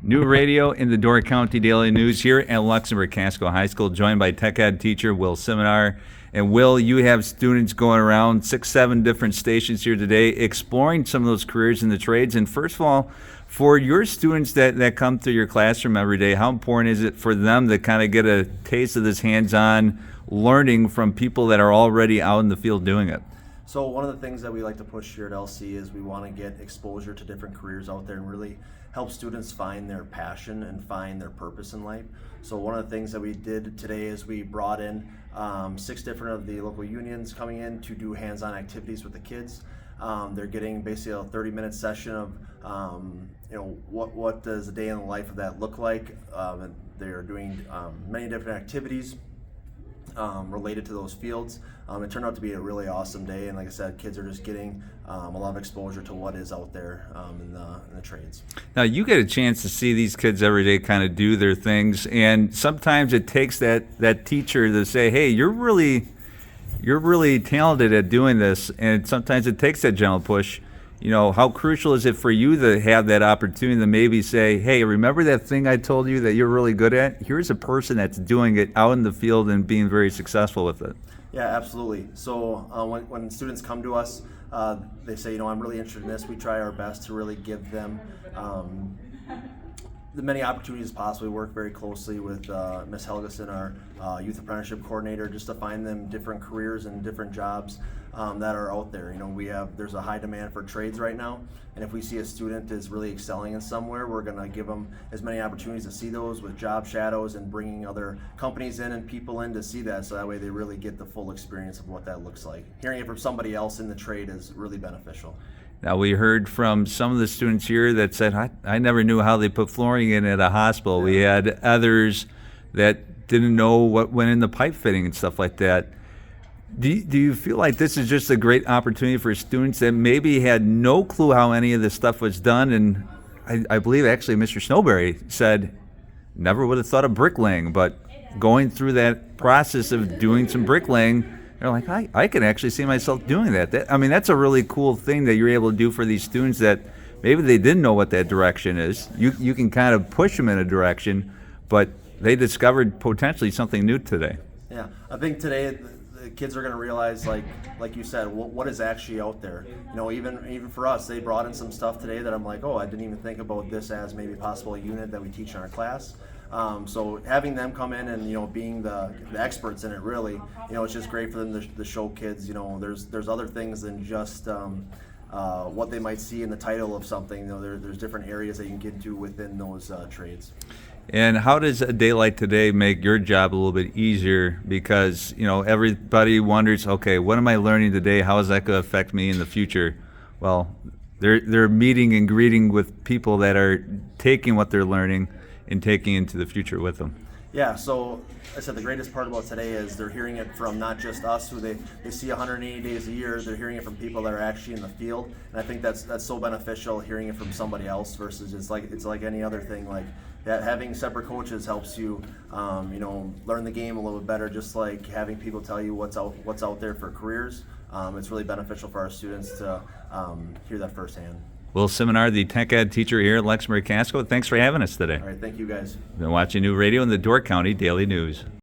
New radio in the Door County Daily News here at Luxemburg-Casco High School, joined by tech ed teacher Will Simonar. And Will, you have students going around 6-7 different stations here today, exploring some of those careers in the trades. And first of all, for your students that come through your classroom every day, how important is it for them to kind of get a taste of this hands-on learning from people that are already out in the field doing it? So one of the things that we like to push here at LC is we want to get exposure to different careers out there and really help students find their passion and find their purpose in life. So one of the things that we did today is we brought in 6 different of the local unions coming in to do hands-on activities with the kids. They're getting basically a 30-minute session of what does a day in the life of that look like. And they're doing many different activities related to those fields. It turned out to be a really awesome day, and like I said, kids are just getting a lot of exposure to what is out there in the trades. Now, you get a chance to see these kids every day kind of do their things, and sometimes it takes that teacher to say, hey, you're really talented at doing this, and sometimes it takes that gentle push. You know, how crucial is it for you to have that opportunity to maybe say, hey, remember that thing I told you that you're really good at? Here's a person that's doing it out in the field and being very successful with it. Yeah, absolutely. So when students come to us, they say, I'm really interested in this. We try our best to really give them the many opportunities as possible. We work very closely with Ms. Helgeson, our youth apprenticeship coordinator, just to find them different careers and different jobs that are out there. There's a high demand for trades right now, and if we see a student is really excelling in somewhere, we're going to give them as many opportunities to see those with job shadows and bringing other companies in and people in to see that, so that way they really get the full experience of what that looks like. Hearing it from somebody else in the trade is really beneficial. Now, we heard from some of the students here that said, I never knew how they put flooring in at a hospital. Yeah. We had others that didn't know what went in the pipe fitting and stuff like that. Do you feel like this is just a great opportunity for students that maybe had no clue how any of this stuff was done? And I believe actually Mr. Snowberry said, never would have thought of bricklaying, but going through that process of doing some bricklaying, they're like, I can actually see myself doing that. That's a really cool thing that you're able to do for these students that maybe they didn't know what that direction is. You can kind of push them in a direction, but they discovered potentially something new today. Yeah, I think today the kids are going to realize, like you said, what is actually out there. Even for us, they brought in some stuff today that I'm like, I didn't even think about this as maybe possible a unit that we teach in our class. So having them come in and being the experts in it, really, it's just great for them to show kids. There's other things than just what they might see in the title of something. There's different areas that you can get into within those trades. And how does a day like today make your job a little bit easier? Because everybody wonders, okay, what am I learning today? How is that going to affect me in the future? Well, they're meeting and greeting with people that are taking what they're learning and taking into the future with them. Yeah, so I said the greatest part about today is they're hearing it from not just us, who they see 180 days a year. They're hearing it from people that are actually in the field, and I think that's so beneficial, hearing it from somebody else versus it's like any other thing. Like that, having separate coaches helps you, learn the game a little bit better. Just like having people tell you what's out there for careers, it's really beneficial for our students to hear that firsthand. Will Simonar, the tech ed teacher here at Luxemburg-Casco, thanks for having us today. All right, thank you guys. Been watching New Radio in the Door County Daily News.